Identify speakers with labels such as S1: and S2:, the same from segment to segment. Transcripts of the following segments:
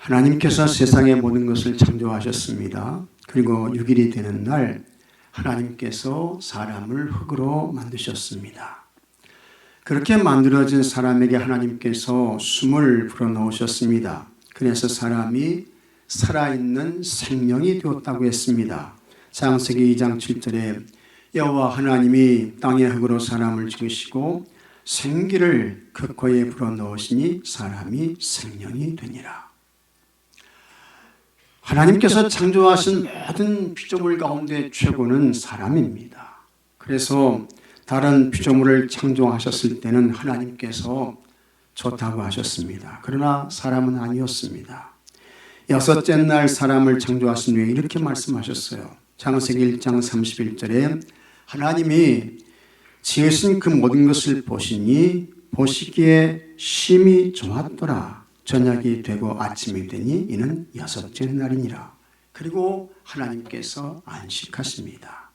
S1: 하나님께서 세상의 모든 것을 창조하셨습니다. 그리고 6일이 되는 날 하나님께서 사람을 흙으로 만드셨습니다. 그렇게 만들어진 사람에게 하나님께서 숨을 불어넣으셨습니다. 그래서 사람이 살아있는 생명이 되었다고 했습니다. 창세기 2장 7절에 여호와 하나님이 땅의 흙으로 사람을 지으시고 생기를 그 코에 불어넣으시니 사람이 생명이 되니라. 하나님께서 창조하신 모든 피조물 가운데 최고는 사람입니다. 그래서 다른 피조물을 창조하셨을 때는 하나님께서 좋다고 하셨습니다. 그러나 사람은 아니었습니다. 여섯째 날 사람을 창조하신 후에 이렇게 말씀하셨어요. 창세기 1장 31절에 하나님이 지으신 그 모든 것을 보시니 보시기에 심히 좋았더라. 저녁이 되고 아침이 되니 이는 여섯째 날이니라. 그리고 하나님께서 안식하십니다.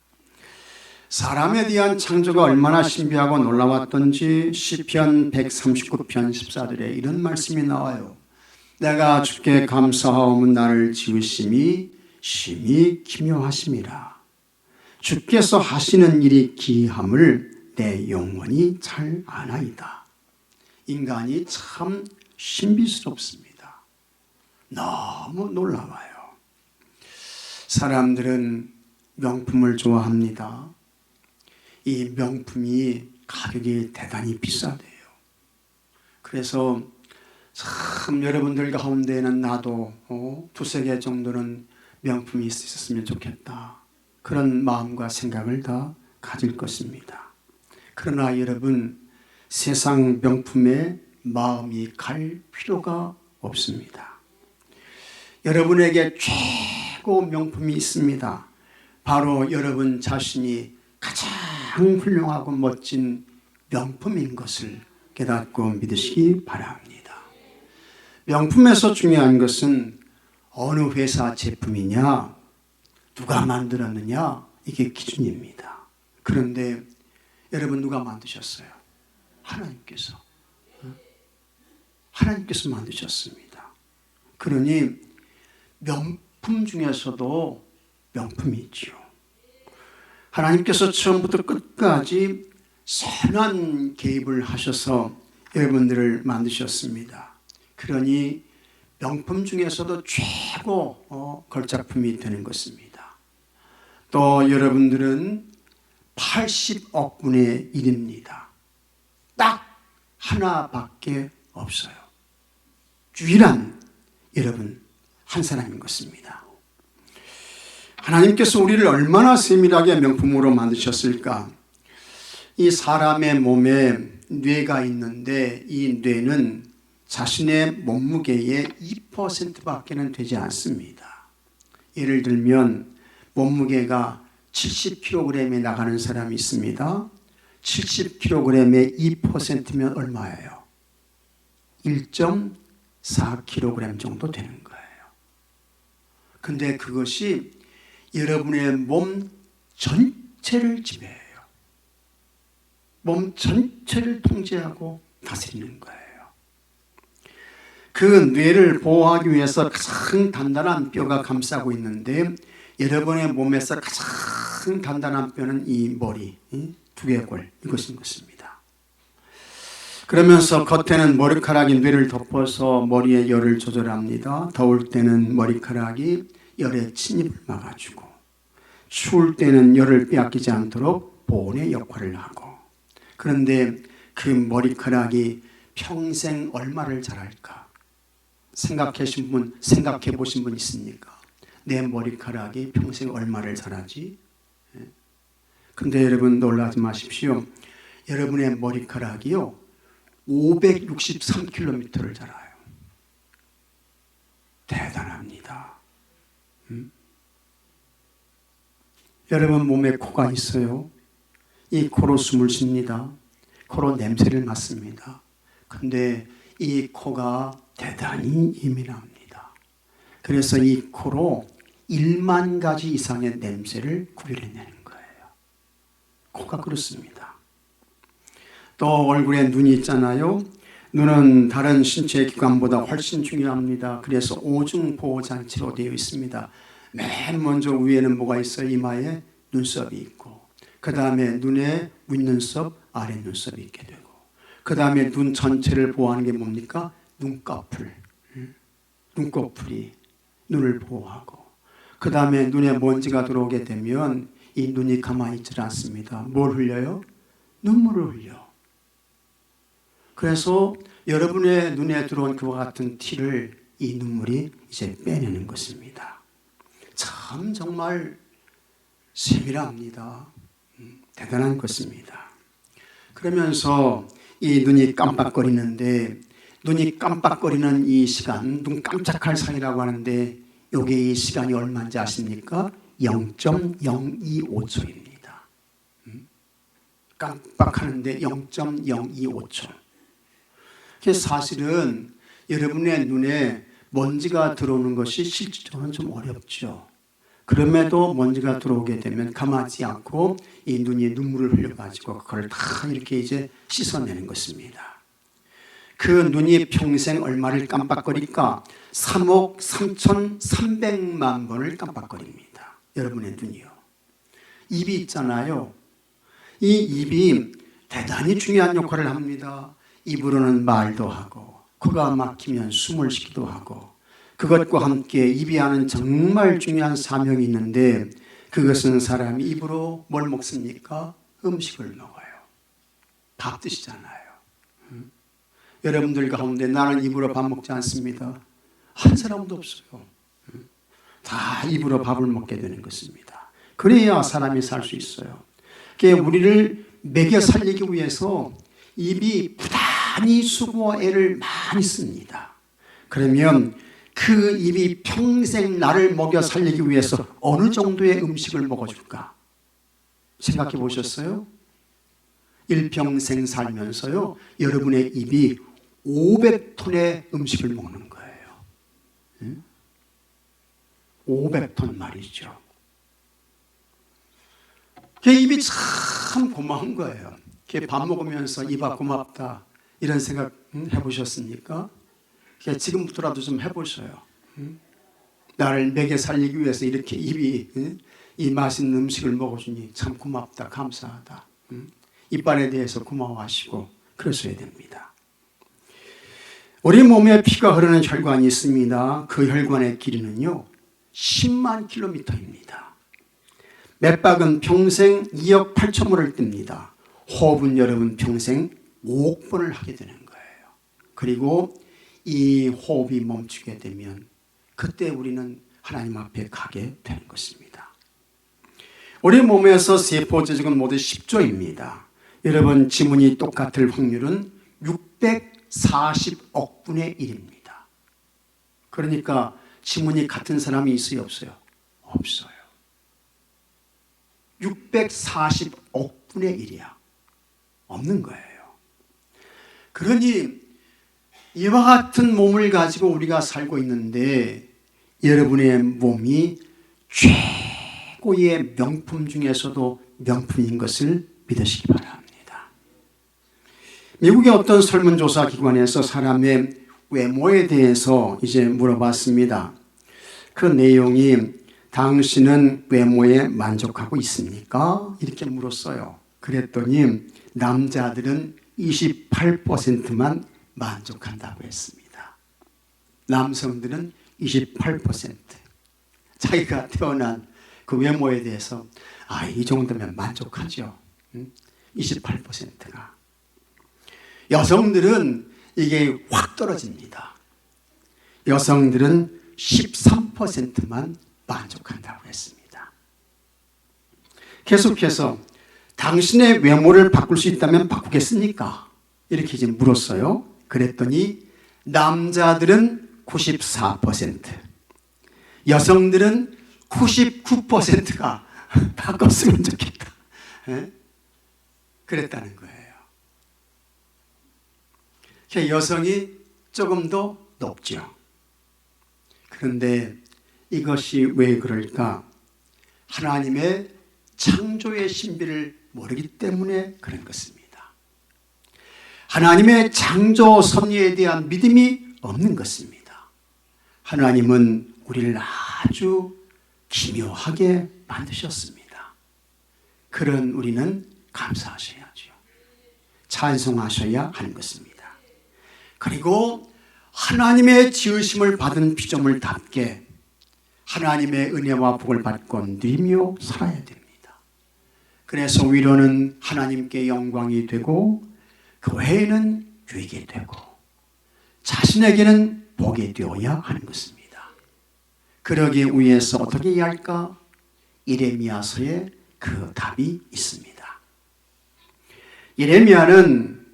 S1: 사람에 대한 창조가 얼마나 신비하고 놀라웠던지 시편 139편 14절에 이런 말씀이 나와요. 내가 주께 감사하오면 나를 지으심이 심히 기묘하심이라. 주께서 하시는 일이 기이함을 내 영혼이 잘 아나이다. 인간이 참 신비스럽습니다. 너무 놀라워요. 사람들은 명품을 좋아합니다. 이 명품이 가격이 대단히 비싸대요. 그래서 참 여러분들 가운데에는 나도 두세 개 정도는 명품이 있었으면 좋겠다. 그런 마음과 생각을 다 가질 것입니다. 그러나 여러분, 세상 명품에 마음이 갈 필요가 없습니다. 여러분에게 최고 명품이 있습니다. 바로 여러분 자신이 가장 훌륭하고 멋진 명품인 것을 깨닫고 믿으시기 바랍니다. 명품에서 중요한 것은 어느 회사 제품이냐, 누가 만들었느냐, 이게 기준입니다. 그런데 여러분 누가 만드셨어요? 하나님께서 만드셨습니다. 그러니 명품 중에서도 명품이 있죠. 하나님께서 처음부터 끝까지 선한 개입을 하셔서 여러분들을 만드셨습니다. 그러니 명품 중에서도 최고 걸작품이 되는 것입니다. 또 여러분들은 80억 분의 1입니다. 딱 하나밖에 없어요. 유일한 여러분 한 사람인 것입니다. 하나님께서 우리를 얼마나 세밀하게 명품으로 만드셨을까? 이 사람의 몸에 뇌가 있는데 이 뇌는 자신의 몸무게의 2%밖에는 되지 않습니다. 예를 들면 몸무게가 70kg에 나가는 사람이 있습니다. 70kg의 2%면 얼마예요? 1.4kg 정도 되는 거예요. 근데 그것이 여러분의 몸 전체를 지배해요. 몸 전체를 통제하고 다스리는 거예요. 그 뇌를 보호하기 위해서 가장 단단한 뼈가 감싸고 있는데 여러분의 몸에서 가장 단단한 뼈는 이 머리, 두개골, 이것인 것입니다. 그러면서 겉에는 머리카락이 뇌를 덮어서 머리의 열을 조절합니다. 더울 때는 머리카락이 열의 침입을 막아주고 추울 때는 열을 빼앗기지 않도록 보온의 역할을 하고, 그런데 그 머리카락이 평생 얼마를 자랄까? 생각해 보신 분 있습니까? 내 머리카락이 평생 얼마를 자라지? 근데 여러분 놀라지 마십시오. 여러분의 머리카락이요 563km를 자라요. 대단합니다. 여러분 몸에 코가 있어요. 이 코로 숨을 쉽니다. 코로 냄새를 맡습니다. 근데 이 코가 대단히 예민합니다. 그래서 이 코로 1만 가지 이상의 냄새를 구별해내는 거예요. 코가 그렇습니다. 또 얼굴에 눈이 있잖아요. 눈은 다른 신체 기관보다 훨씬 중요합니다. 그래서 오중 보호 장치로 되어 있습니다. 맨 먼저 위에는 뭐가 있어요? 이마에 눈썹이 있고, 그 다음에 눈에 윗눈썹, 아래 눈썹이 있게 되고, 그 다음에 눈 전체를 보호하는 게 뭡니까? 눈꺼풀, 눈꺼풀이 눈을 보호하고, 그 다음에 눈에 먼지가 들어오게 되면 이 눈이 가만히 있지 않습니다. 뭘 흘려요? 눈물을 흘려. 그래서 여러분의 눈에 들어온 그와 같은 티를 이 눈물이 이제 빼내는 것입니다. 참 정말 세밀합니다. 대단한 것입니다. 그러면서 이 눈이 깜빡거리는데, 눈이 깜빡거리는 이 시간, 눈 깜짝할 사이라고 하는데, 요게 이 시간이 얼마인지 아십니까? 0.025초입니다. 깜빡하는데 0.025초. 사실은 여러분의 눈에 먼지가 들어오는 것이 실질적으로는 좀 어렵죠. 그럼에도 먼지가 들어오게 되면 가만히 않고 이 눈이 눈물을 흘려가지고 그걸 다 이렇게 이제 씻어내는 것입니다. 그 눈이 평생 얼마를 깜빡거릴까? 3억 3,300만 번을 깜빡거립니다. 여러분의 눈이요. 입이 있잖아요. 이 입이 대단히 중요한 역할을 합니다. 입으로는 말도 하고, 코가 막히면 숨을 쉬기도 하고, 그것과 함께 입이 하는 정말 중요한 사명이 있는데, 그것은 사람이 입으로 뭘 먹습니까? 음식을 먹어요. 밥 드시잖아요. 여러분들 가운데 나는 입으로 밥 먹지 않습니다. 한 사람도 없어요. 다 입으로 밥을 먹게 되는 것입니다. 그래야 사람이 살 수 있어요. 우리를 먹여 살리기 위해서 입이 부단히 수고와 애를 많이 씁니다. 그러면 그 입이 평생 나를 먹여 살리기 위해서 어느 정도의 음식을 먹어줄까? 생각해 보셨어요? 일평생 살면서요, 여러분의 입이 500톤의 음식을 먹는 거예요. 500톤 말이죠. 그 입이 참 고마운 거예요. 밥 먹으면서 입아 고맙다 이런 생각 해보셨습니까? 지금부터라도 좀 해보셔요. 나를 먹여 살리기 위해서 이렇게 입이 이 맛있는 음식을 먹어주니 참 고맙다, 감사하다. 이빨에 대해서 고마워하시고 그러셔야 됩니다. 우리 몸에 피가 흐르는 혈관이 있습니다. 그 혈관의 길이는요 10만 킬로미터입니다. 맥박은 평생 2억 8천번을 뜹니다. 호흡은 여러분 평생 5억 번을 하게 되는 거예요. 그리고 이 호흡이 멈추게 되면 그때 우리는 하나님 앞에 가게 되는 것입니다. 우리 몸에서 세포 조직은 모두 10조입니다. 여러분 지문이 똑같을 확률은 640억 분의 1입니다. 그러니까 지문이 같은 사람이 있어요, 없어요? 없어요. 640억 분의 1이야. 없는 거예요. 그러니 이와 같은 몸을 가지고 우리가 살고 있는데 여러분의 몸이 최고의 명품 중에서도 명품인 것을 믿으시기 바랍니다. 미국의 어떤 설문조사 기관에서 사람의 외모에 대해서 이제 물어봤습니다. 그 내용이 당신은 외모에 만족하고 있습니까? 이렇게 물었어요. 그랬더니 남자들은 28%만 만족한다고 했습니다. 남성들은 28%. 자기가 태어난 그 외모에 대해서 이 정도면 만족하죠. 28%가. 여성들은 이게 확 떨어집니다. 여성들은 13%만 만족한다고 했습니다. 계속해서 당신의 외모를 바꿀 수 있다면 바꾸겠습니까? 이렇게 이제 물었어요. 그랬더니 남자들은 94%, 여성들은 99%가 바꿨으면 좋겠다. 그랬다는 거예요. 여성이 조금 더 높죠. 그런데 이것이 왜 그럴까? 하나님의 창조의 신비를 모르기 때문에 그런 것입니다. 하나님의 창조 섭리에 대한 믿음이 없는 것입니다. 하나님은 우리를 아주 기묘하게 만드셨습니다. 그런 우리는 감사하셔야죠. 찬송하셔야 하는 것입니다. 그리고 하나님의 지으심을 받은 피조물답게 하나님의 은혜와 복을 받고 누리며 살아야 됩니다. 그래서 위로는 하나님께 영광이 되고 교회에는 유익이 되고 자신에게는 복이 되어야 하는 것입니다. 그러기 위해서 어떻게 해야 할까? 예레미야서에 그 답이 있습니다. 예레미야는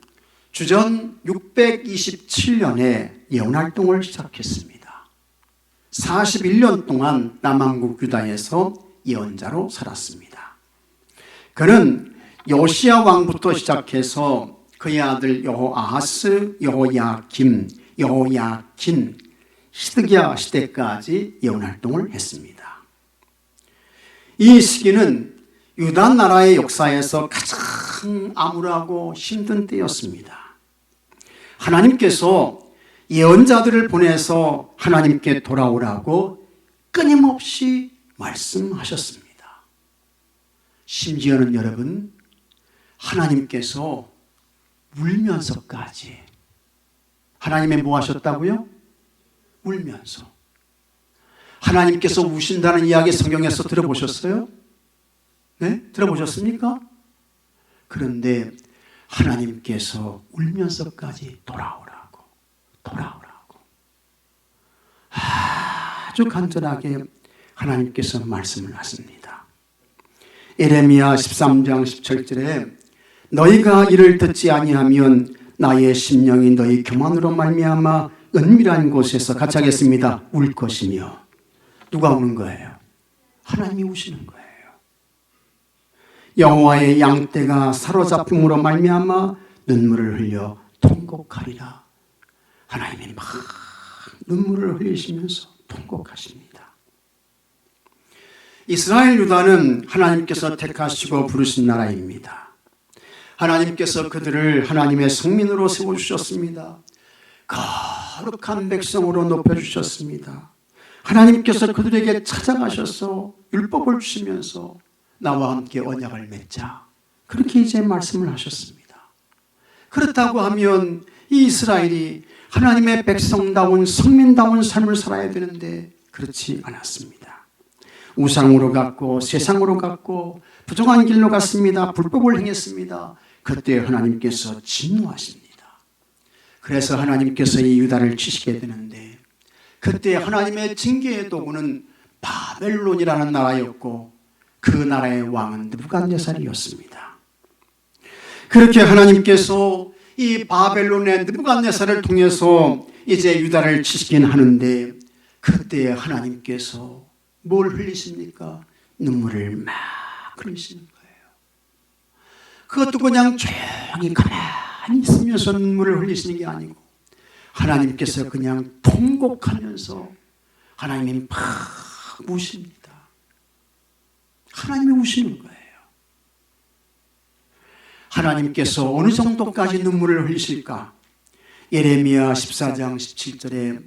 S1: 주전 627년에 예언활동을 시작했습니다. 41년 동안 남왕국 유다에서 예언자로 살았습니다. 그는 요시야 왕부터 시작해서 그의 아들 여호아하스, 여호야김, 여호야킨, 시드기야 시대까지 예언활동을 했습니다. 이 시기는 유다 나라의 역사에서 가장 암울하고 힘든 때였습니다. 하나님께서 예언자들을 보내서 하나님께 돌아오라고 끊임없이 말씀하셨습니다. 심지어는 여러분, 하나님께서 울면서까지 하나님의 뭐 하셨다고요? 울면서. 하나님께서 우신다는 이야기 성경에서 들어보셨어요? 네? 들어보셨습니까? 그런데 하나님께서 울면서까지 돌아오라고 아주 간절하게 하나님께서 말씀을 하십니다. 예레미야 13장 17절에 너희가 이를 듣지 아니하면 나의 심령이 너희 교만으로 말미암아 은밀한 곳에서 같이 하겠습니다. 울 것이며. 누가 우는 거예요? 하나님이 우시는 거예요. 여호와의 양떼가 사로잡힘으로 말미암아 눈물을 흘려 통곡하리라. 하나님이 막 눈물을 흘리시면서 통곡하십니다. 이스라엘 유다는 하나님께서 택하시고 부르신 나라입니다. 하나님께서 그들을 하나님의 성민으로 세워주셨습니다. 거룩한 백성으로 높여주셨습니다. 하나님께서 그들에게 찾아가셔서 율법을 주시면서 나와 함께 언약을 맺자, 그렇게 이제 말씀을 하셨습니다. 그렇다고 하면 이 이스라엘이 하나님의 백성다운 성민다운 삶을 살아야 되는데 그렇지 않았습니다. 우상으로 갔고 세상으로 갔고 부정한 길로 갔습니다. 불법을 행했습니다. 그때 하나님께서 진노하십니다. 그래서 하나님께서 이 유다를 치시게 되는데 그때 하나님의 징계의 도구는 바벨론이라는 나라였고 그 나라의 왕은 느부갓네살이었습니다. 그렇게 하나님께서 이 바벨론의 느부갓네살을 통해서 이제 유다를 치시긴 하는데 그때 하나님께서 뭘 흘리십니까? 눈물을 막 흘리시는 거예요. 그것도 그냥 조용히 가만히 있으면서 눈물을 흘리시는 게 아니고 하나님께서 그냥 통곡하면서 하나님이 막 우십니다. 하나님이 우시는 거예요. 하나님께서 어느 정도까지 눈물을 흘리실까? 예레미야 14장 17절에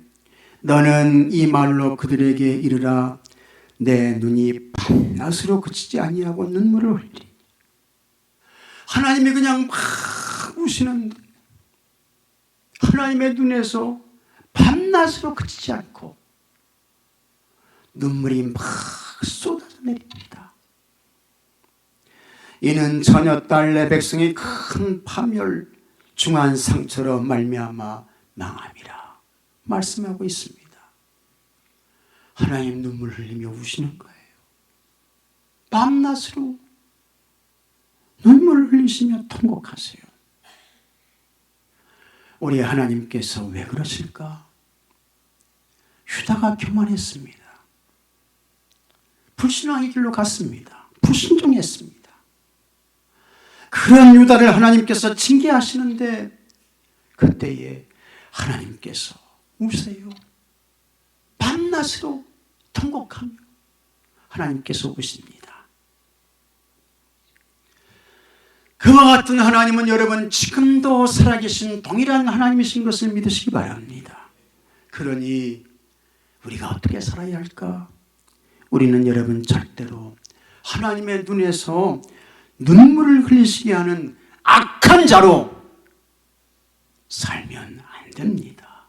S1: 너는 이 말로 그들에게 이르라 내 눈이 밤낮으로 그치지 아니하고 눈물을 흘리리. 하나님이 그냥 막 우시는데 하나님의 눈에서 밤낮으로 그치지 않고 눈물이 막 쏟아져 내립니다. 이는 처녀딸 내 백성이 큰 파멸 중한 상처로 말미암아 망함이라 말씀하고 있습니다. 하나님 눈물 흘리며 우시는 거예요. 밤낮으로 눈물을 흘리시며 통곡하세요. 우리 하나님께서 왜 그러실까? 유다가 교만했습니다. 불신앙의 길로 갔습니다. 불순종했습니다. 그런 유다를 하나님께서 징계하시는데 그때에 하나님께서 우세요. 밤낮으로 통곡하며 하나님께서 우십니다. 그와 같은 하나님은 여러분 지금도 살아계신 동일한 하나님이신 것을 믿으시기 바랍니다. 그러니 우리가 어떻게 살아야 할까? 우리는 여러분 절대로 하나님의 눈에서 눈물을 흘리시게 하는 악한 자로 살면 안 됩니다.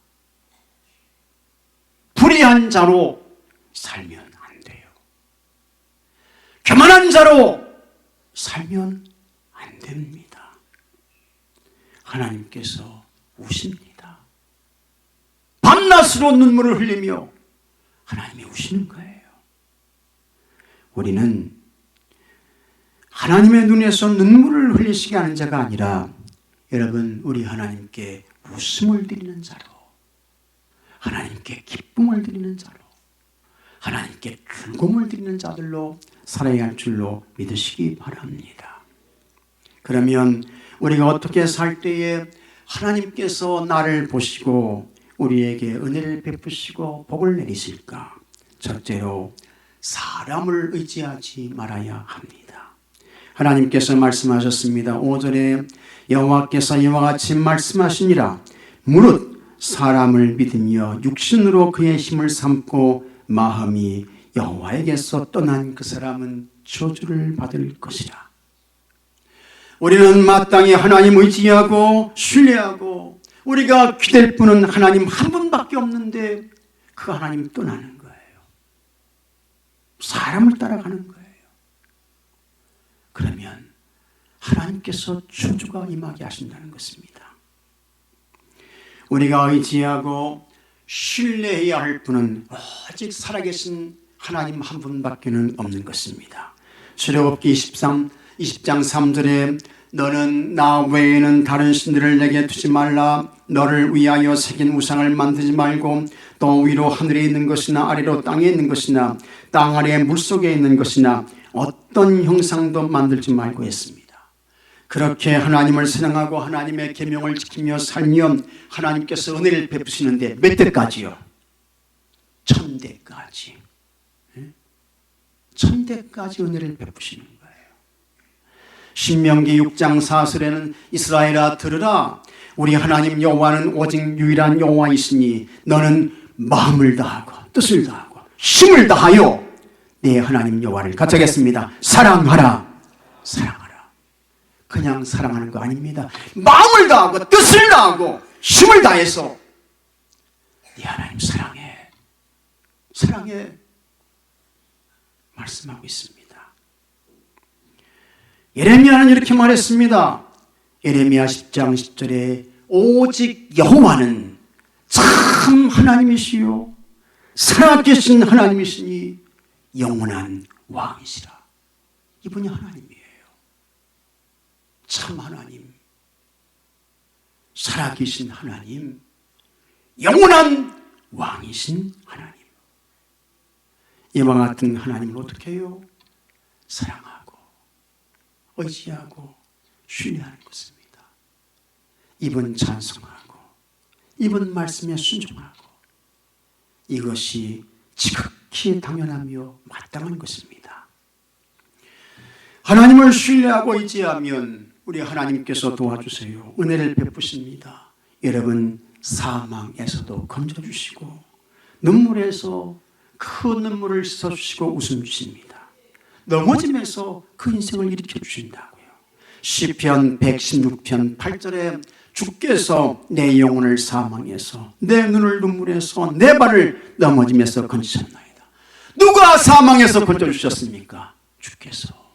S1: 불의한 자로 살면 안 돼요. 교만한 자로 살면 안 됩니다. 하나님께서 우십니다. 밤낮으로 눈물을 흘리며 하나님이 우시는 거예요. 우리는 하나님의 눈에서 눈물을 흘리시게 하는 자가 아니라 여러분 우리 하나님께 웃음을 드리는 자로, 하나님께 기쁨을 드리는 자로, 하나님께 즐거움을 드리는 자들로 살아야 할 줄로 믿으시기 바랍니다. 그러면 우리가 어떻게 살 때에 하나님께서 나를 보시고 우리에게 은혜를 베푸시고 복을 내리실까? 첫째로 사람을 의지하지 말아야 합니다. 하나님께서 말씀하셨습니다. 5절에 여호와께서 이와 같이 말씀하시니라. 무릇 사람을 믿으며 육신으로 그의 힘을 삼고 마음이 여호와에게서 떠난 그 사람은 저주를 받을 것이라. 우리는 마땅히 하나님 의지하고 신뢰하고 우리가 기댈 분은 하나님 한 분밖에 없는데 그 하나님 떠나는 거예요. 사람을 따라가는 거예요. 그러면 하나님께서 저주가 임하게 하신다는 것입니다. 우리가 의지하고 신뢰해야 할 분은 오직 살아계신 하나님 한 분밖에는 없는 것입니다. 출애굽기 20장 3절에 너는 나 외에는 다른 신들을 내게 두지 말라. 너를 위하여 새긴 우상을 만들지 말고 또 위로 하늘에 있는 것이나 아래로 땅에 있는 것이나 땅 아래 물속에 있는 것이나 어떤 형상도 만들지 말고 했습니다. 그렇게 하나님을 사랑하고 하나님의 계명을 지키며 살면 하나님께서 은혜를 베푸시는데 몇 대까지요? 1000대까지. 1000대까지 은혜를 베푸시는 거예요. 신명기 6장 4절에는 이스라엘아 들으라. 우리 하나님 여호와는 오직 유일한 여호와이시니 너는 마음을 다하고 뜻을 다하고 힘을 다하여 내 하나님 여호와를 같이 하겠습니다. 사랑하라. 사랑하라. 그냥 사랑하는 거 아닙니다. 마음을 다하고 뜻을 다하고 힘을 다해서 네 하나님 사랑해. 사랑해. 말씀하고 있습니다. 예레미야는 이렇게 말했습니다. 예레미야 10장 10절에 오직 여호와는 참 하나님이시요 살아계신 하나님이시니 영원한 왕이시라. 이분이 하나님이에요. 참 하나님, 살아계신 하나님, 영원한 왕이신 하나님. 이와 같은 하나님을 어떻게 해요? 사랑하고 의지하고 신뢰하는 것입니다. 이분 찬송하고 이분 말씀에 순종하고 이것이 지극히 당연하며 마땅한 것입니다. 하나님을 신뢰하고 의지하면 우리 하나님께서 도와주세요. 은혜를 베푸십니다. 여러분 사망에서도 건져주시고 눈물에서 그 눈물을 씻어주시고 웃음 주십니다. 넘어짐에서 그 인생을 일으켜 주신다고요. 시편 116편 8절에 주께서 내 영혼을 사망에서 내 눈을 눈물에서 내 발을 넘어짐에서 건지셨나이다. 누가 사망에서 건져주셨습니까? 주께서.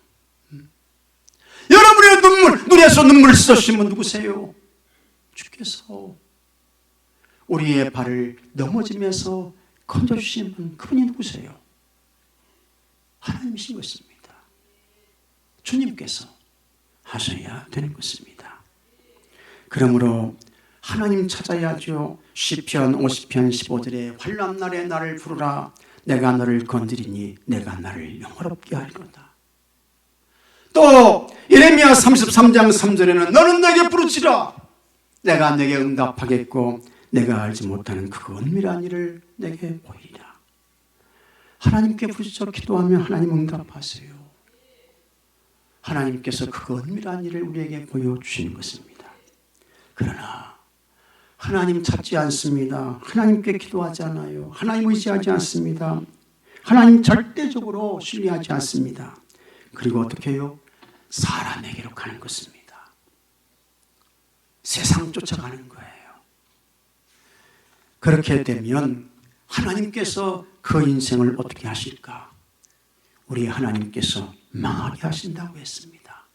S1: 여러분의 눈에서 눈물을 씻어주신 분 누구세요? 주께서. 우리의 발을 넘어짐에서 건져주신 분 그분이 누구세요? 하나님이신 것입니다. 주님께서 하셔야 되는 것입니다. 그러므로 하나님 찾아야죠. 시편 50편 15절에 환난 날에 나를 부르라. 내가 너를 건드리니 내가 나를 영화롭게 할 거다. 또 예레미야 33장 3절에는 너는 내게 부르짖으라. 내가 내게 응답하겠고 내가 알지 못하는 그 은밀한 일을 내게 보이리라. 하나님께 부르짖어 기도하면 하나님 응답하세요. 하나님께서 그 은밀한 일을 우리에게 보여주시는 것입니다. 그러나 하나님 찾지 않습니다. 하나님께 기도하지 않아요. 하나님 의지하지 않습니다. 하나님 절대적으로 신뢰하지 않습니다. 그리고 어떻게 해요? 사람에게로 가는 것입니다. 세상 쫓아가는 거예요. 그렇게 되면 하나님께서 그 인생을 어떻게 하실까? 우리 하나님께서 망하게 하신다고 했습니다.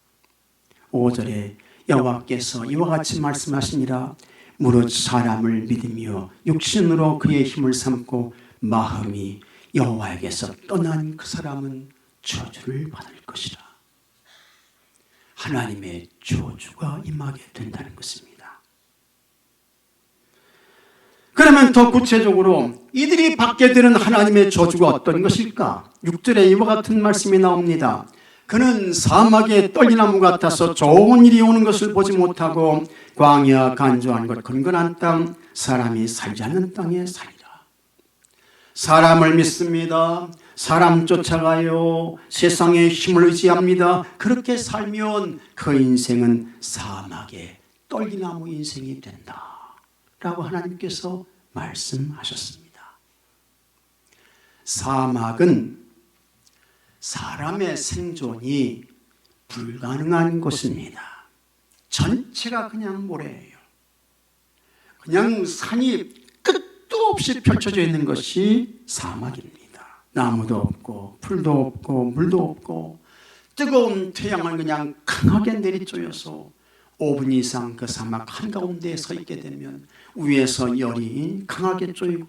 S1: 5절에 여호와께서 이와 같이 말씀하시니라. 무릇 사람을 믿으며 육신으로 그의 힘을 삼고 마음이 여호와에게서 떠난 그 사람은 저주를 받을 것이라. 하나님의 저주가 임하게 된다는 것입니다. 그러면 더 구체적으로 이들이 받게 되는 하나님의 저주가 어떤 것일까? 6절에 이와 같은 말씀이 나옵니다. 그는 사막의 떨기나무 같아서 좋은 일이 오는 것을 보지 못하고 광야 간조한 것 건건한 땅 사람이 살지 않는 땅에 살리라. 사람을 믿습니다. 사람 쫓아가요. 세상의 힘을 의지합니다. 그렇게 살면 그 인생은 사막의 떨기나무 인생이 된다 라고 하나님께서 말씀하셨습니다. 사막은 사람의 생존이 불가능한 곳입니다. 전체가 그냥 모래예요. 그냥 산이 끝도 없이 펼쳐져 있는 것이 사막입니다. 나무도 없고 풀도 없고 물도 없고 뜨거운 태양을 그냥 강하게 내리쬐어서 5분 이상 그 사막 한가운데에 서 있게 되면 위에서 열이 강하게 쪼이고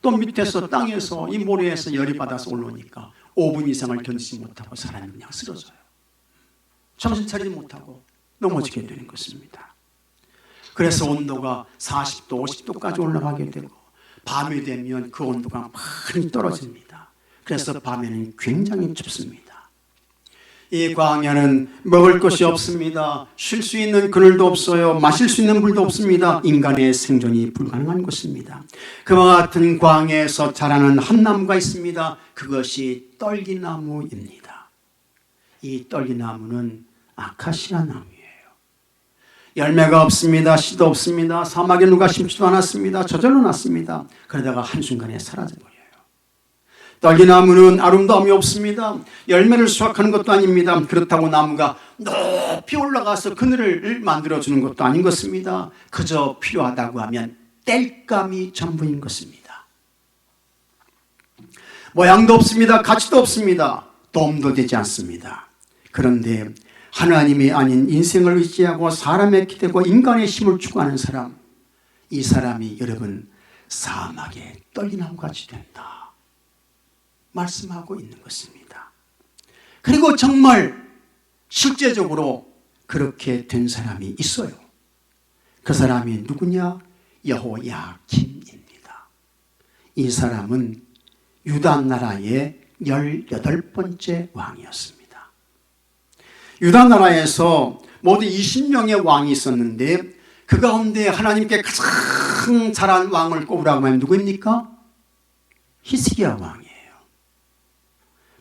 S1: 또 밑에서 땅에서 이 모래에서 열이 받아서 올라오니까 5분 이상을 견디지 못하고 사람이 그냥 쓰러져요. 정신 차리지 못하고 넘어지게 되는 것입니다. 그래서 온도가 40도, 50도까지 올라가게 되고 밤이 되면 그 온도가 많이 떨어집니다. 그래서 밤에는 굉장히 춥습니다. 이 광야는 먹을 것이 없습니다. 쉴 수 있는 그늘도 없어요. 마실 수 있는 물도 없습니다. 인간의 생존이 불가능한 곳입니다. 그와 같은 광야에서 자라는 한 나무가 있습니다. 그것이 떨기나무입니다. 이 떨기나무는 아카시아 나무예요. 열매가 없습니다. 씨도 없습니다. 사막에 누가 심지도 않았습니다. 저절로 났습니다. 그러다가 한순간에 사라져버려요. 떨기나무는 아름다움이 없습니다. 열매를 수확하는 것도 아닙니다. 그렇다고 나무가 높이 올라가서 그늘을 만들어주는 것도 아닌 것입니다. 그저 필요하다고 하면 땔감이 전부인 것입니다. 모양도 없습니다. 가치도 없습니다. 도움도 되지 않습니다. 그런데 하나님이 아닌 인생을 의지하고 사람의 기대고 인간의 힘을 추구하는 사람, 이 사람이 여러분 사막의 떨기나무같이 된다 말씀하고 있는 것입니다. 그리고 정말 실제적으로 그렇게 된 사람이 있어요. 그 사람이 누구냐? 여호야김입니다. 이 사람은 유다 나라의 18번째 왕이었습니다. 유다 나라에서 모두 20명의 왕이 있었는데 그 가운데 하나님께 가장 잘한 왕을 꼽으라고 하면 누구입니까? 히스기야 왕이에요.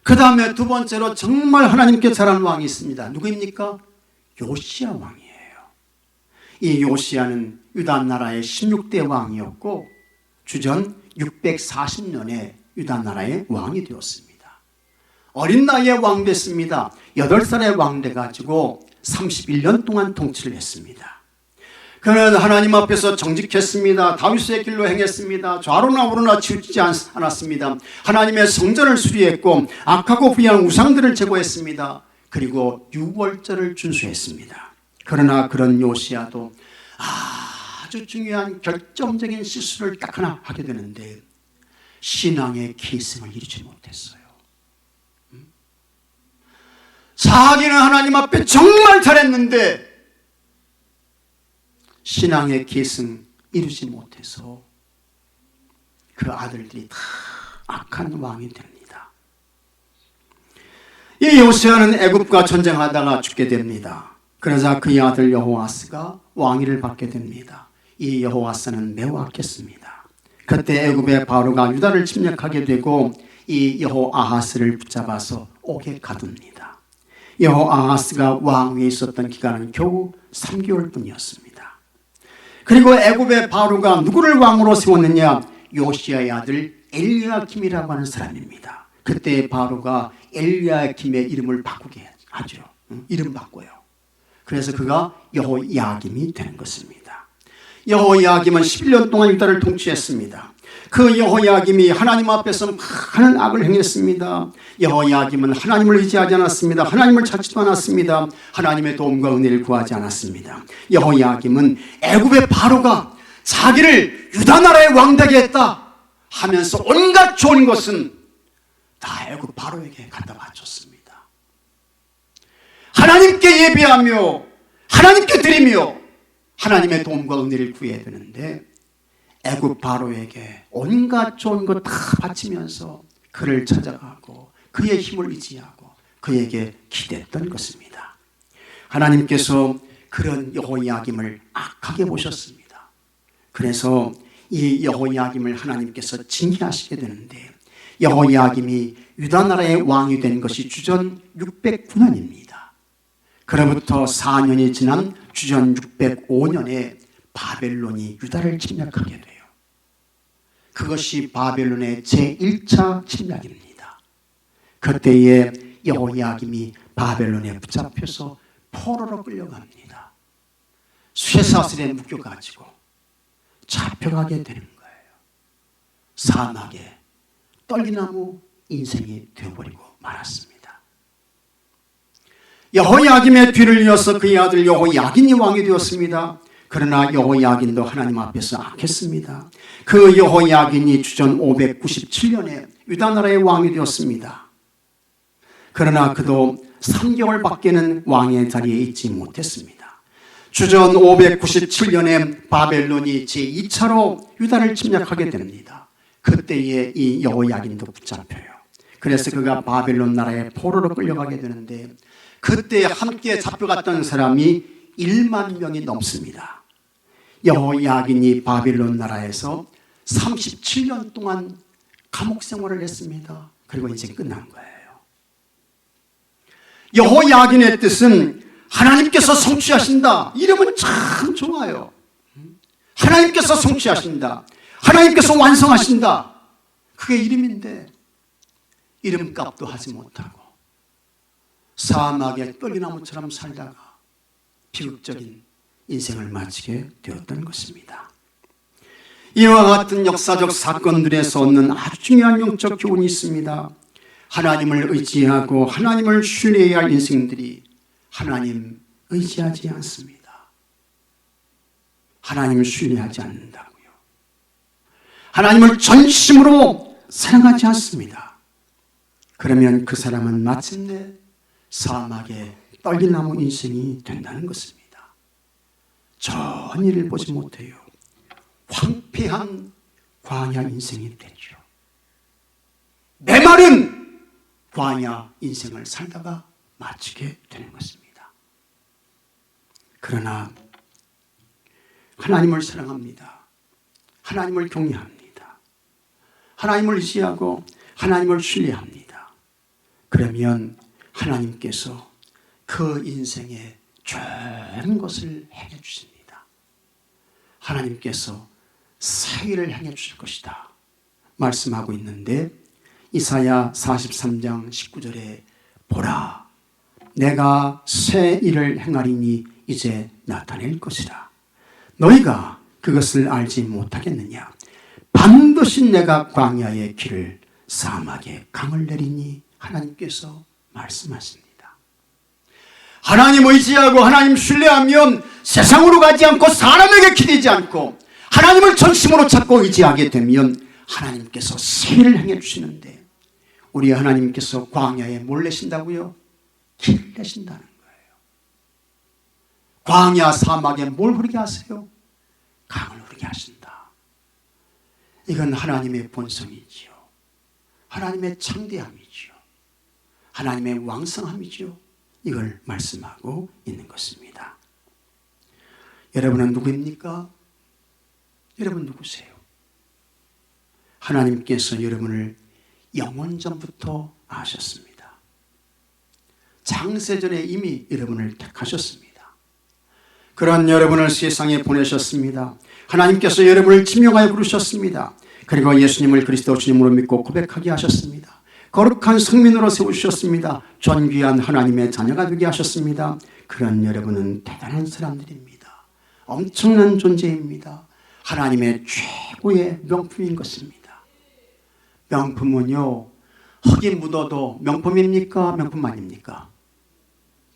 S1: 그 다음에 두 번째로 정말 하나님께 잘한 왕이 있습니다. 누구입니까? 요시야 왕이에요. 이 요시야는 유다 나라의 16대 왕이었고 주전 640년에 유다 나라의 왕이 되었습니다. 어린 나이에 왕 됐습니다. 8살에 왕 돼가지고 31년 동안 통치를 했습니다. 그는 하나님 앞에서 정직했습니다. 다윗의 길로 행했습니다. 좌로나 우로나 치우치지 않았습니다. 하나님의 성전을 수리했고 악하고 부유한 우상들을 제거했습니다. 그리고 유월절을 준수했습니다. 그러나 그런 요시야도 아주 중요한 결정적인 실수를 딱 하나 하게 되는데 신앙의 계승을 이루지 못했어요. 자기는 하나님 앞에 정말 잘했는데 신앙의 계승 이루지 못해서 그 아들들이 다 악한 왕이 됩니다. 이 요시야는 애굽과 전쟁하다가 죽게 됩니다. 그러자 그의 아들 여호아스가 왕위를 받게 됩니다. 이 여호아스는 매우 악했습니다. 그때 애굽의 바로가 유다를 침략하게 되고 이 여호아하스를 붙잡아서 옥에 가둡니다. 여호아하스가 왕위에 있었던 기간은 겨우 3개월뿐이었습니다. 그리고 애굽의 바로가 누구를 왕으로 세웠느냐? 요시야의 아들 엘리야김이라고 하는 사람입니다. 그때 바로가 엘리야김의 이름을 바꾸게 하죠. 이름 바꿔요. 그래서 그가 여호야김이 되는 것입니다. 여호야김은 11년 동안 유다를 통치했습니다. 그 여호야김이 하나님 앞에서 많은 악을 행했습니다. 여호야김은 하나님을 의지하지 않았습니다. 하나님을 찾지도 않았습니다. 하나님의 도움과 은혜를 구하지 않았습니다. 여호야김은 애굽의 바로가 자기를 유다 나라의 왕 되게 했다 하면서 온갖 좋은 것은 다 애굽 바로에게 갖다 바쳤습니다. 하나님께 예배하며 하나님께 드리며 하나님의 도움과 은혜를 구해야 되는데 애굽 바로에게 온갖 좋은 것 다 바치면서 그를 찾아가고 그의 힘을 의지하고 그에게 기대했던 것입니다. 하나님께서 그런 여호야김을 악하게 보셨습니다. 그래서 이 여호야김을 하나님께서 징계하시게 되는데 여호야김이 유다 나라의 왕이 된 것이 주전 609년입니다. 그로부터 4년이 지난 주전 605년에 바벨론이 유다를 침략하게 돼요. 그것이 바벨론의 제1차 침략입니다. 그때에 여호야김이 바벨론에 붙잡혀서 포로로 끌려갑니다. 쇠사슬에 묶여가지고 잡혀가게 되는 거예요. 사막에 떨기나무 인생이 되어버리고 말았습니다. 여호야김의 뒤를 이어서 그의 아들 여호야긴이 왕이 되었습니다. 그러나 여호야긴도 하나님 앞에서 악했습니다. 그 여호야긴이 주전 597년에 유다 나라의 왕이 되었습니다. 그러나 그도 3개월밖에는 왕의 자리에 있지 못했습니다. 주전 597년에 바벨론이 제2차로 유다를 침략하게 됩니다. 그때에 이 여호야긴도 붙잡혀요. 그래서 그가 바벨론 나라의 포로로 끌려가게 되는데 그때 함께 잡혀갔던 사람이 1만 명이 넘습니다. 여호야긴이 바벨론 나라에서 37년 동안 감옥 생활을 했습니다. 그리고 이제 끝난 거예요. 여호야긴의 뜻은 하나님께서 성취하신다. 이름은 참 좋아요. 하나님께서 성취하신다. 하나님께서 완성하신다. 그게 이름인데 이름값도 하지 못하고 사막의 떨기나무처럼 살다가 비극적인 인생을 마치게 되었던 것입니다. 이와 같은 역사적 사건들에서 얻는 아주 중요한 영적 교훈이 있습니다. 하나님을 의지하고 하나님을 신뢰해야 할 인생들이 하나님 의지하지 않습니다. 하나님을 신뢰하지 않는다고요. 하나님을 전심으로 사랑하지 않습니다. 그러면 그 사람은 마침내 사막의 떨기나무 인생이 된다는 것입니다. 전 일을 보지 못해요. 황폐한 광야 인생이 되죠. 메마른 광야 인생을 살다가 마치게 되는 것입니다. 그러나 하나님을 사랑합니다. 하나님을 경외합니다. 하나님을 의지하고 하나님을 신뢰합니다. 그러면 하나님께서 그 인생에 좋은 것을 행해 주십니다. 하나님께서 새 일을 행해 주실 것이다 말씀하고 있는데 이사야 43장 19절에 보라 내가 새 일을 행하리니 이제 나타낼 것이라 너희가 그것을 알지 못하겠느냐 반드시 내가 광야의 길을 사막에 강을 내리니 하나님께서 말씀하십니다. 하나님 의지하고 하나님 신뢰하면 세상으로 가지 않고 사람에게 기대지 않고 하나님을 전심으로 찾고 의지하게 되면 하나님께서 새 일을 행해 주시는데 우리 하나님께서 광야에 뭘 내신다고요? 길을 내신다는 거예요. 광야 사막에 뭘 흐르게 하세요? 강을 흐르게 하신다. 이건 하나님의 본성이지요. 하나님의 창대함이지요. 하나님의 왕성함이지요. 이걸 말씀하고 있는 것입니다. 여러분은 누구입니까? 여러분 누구세요? 하나님께서 여러분을 영원전부터 아셨습니다. 장세전에 이미 여러분을 택하셨습니다. 그런 여러분을 세상에 보내셨습니다. 하나님께서 여러분을 지명하여 부르셨습니다. 그리고 예수님을 그리스도 주님으로 믿고 고백하게 하셨습니다. 거룩한 성민으로 세우셨습니다. 존귀한 하나님의 자녀가 되게 하셨습니다. 그런 여러분은 대단한 사람들입니다. 엄청난 존재입니다. 하나님의 최고의 명품인 것입니다. 명품은요, 흙이 묻어도 명품입니까? 명품 아닙니까?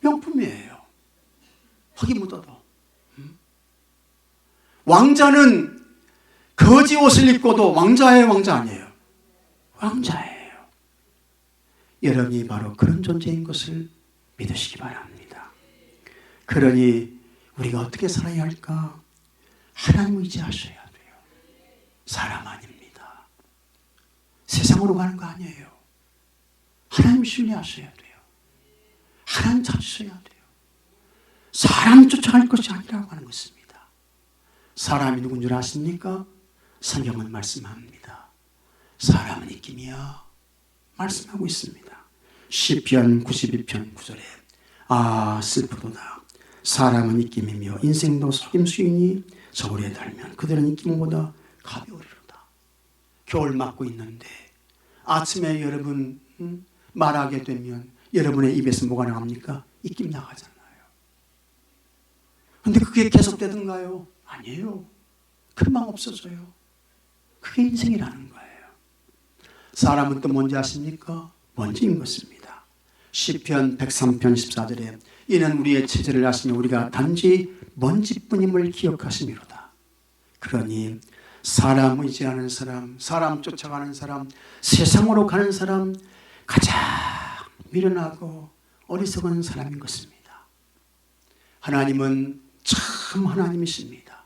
S1: 명품이에요. 흙이 묻어도. 왕자는 거지 옷을 입고도 왕자예요, 왕자 아니에요? 왕자예요. 여러분이 바로 그런 존재인 것을 믿으시기 바랍니다. 그러니 우리가 어떻게 살아야 할까? 하나님 의지하셔야 돼요. 사람 아닙니다. 세상으로 가는 거 아니에요. 하나님 신뢰하셔야 돼요. 하나님 찾으셔야 돼요. 사람 쫓아갈 것이 아니라고 하는 것입니다. 사람이 누군 줄 아십니까? 성경은 말씀합니다. 사람은 입김이야 말씀하고 있습니다. 시편 92편 9절에 아 슬프도다. 사람은 입김이며 인생도 속임수이니 저울에 달면 그들은 입김보다 가벼우리로다. 겨울 맞고 있는데 아침에 여러분 말하게 되면 여러분의 입에서 뭐가 나갑니까? 입김 나가잖아요. 그런데 그게 계속되던가요? 아니에요. 금방 없어져요. 그게 인생이라는 거예요. 사람은 또 뭔지 아십니까? 먼지인 것입니다. 시편 103편 14절에 이는 우리의 체질을 아시며 우리가 단지 먼지뿐임을 기억하시미로다. 그러니 사람 의지하는 사람, 사람 쫓아가는 사람, 세상으로 가는 사람 가장 미련하고 어리석은 사람인 것입니다. 하나님은 참 하나님이십니다.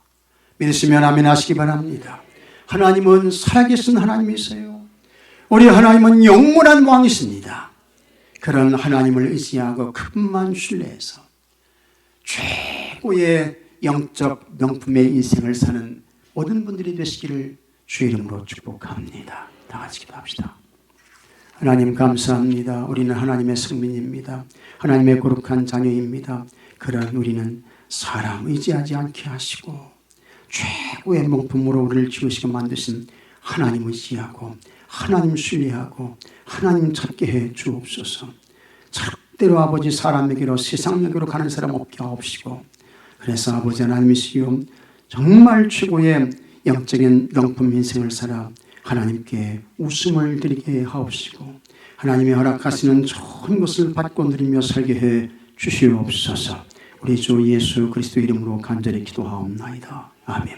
S1: 믿으시면 아멘 하시기 바랍니다. 하나님은 살아계신 하나님이세요. 우리 하나님은 영원한 왕이십니다. 그런 하나님을 의지하고 그분만 신뢰해서 최고의 영적 명품의 인생을 사는 모든 분들이 되시기를 주의 이름으로 축복합니다. 다 같이 기도합시다. 하나님 감사합니다. 우리는 하나님의 성민입니다. 하나님의 거룩한 자녀입니다. 그런 우리는 사람 의지하지 않게 하시고 최고의 명품으로 우리를 지으시고 만드신 하나님 의지하고 하나님 신뢰하고 하나님 찾게 해 주옵소서. 절대로 아버지 사람에게로 세상에게로 가는 사람 없게 하옵시고 그래서 아버지 하나님이시여 정말 최고의 영적인 명품 인생을 살아 하나님께 웃음을 드리게 하옵시고 하나님이 허락하시는 좋은 것을 받고 누리며 살게 해 주시옵소서. 우리 주 예수 그리스도 이름으로 간절히 기도하옵나이다. 아멘.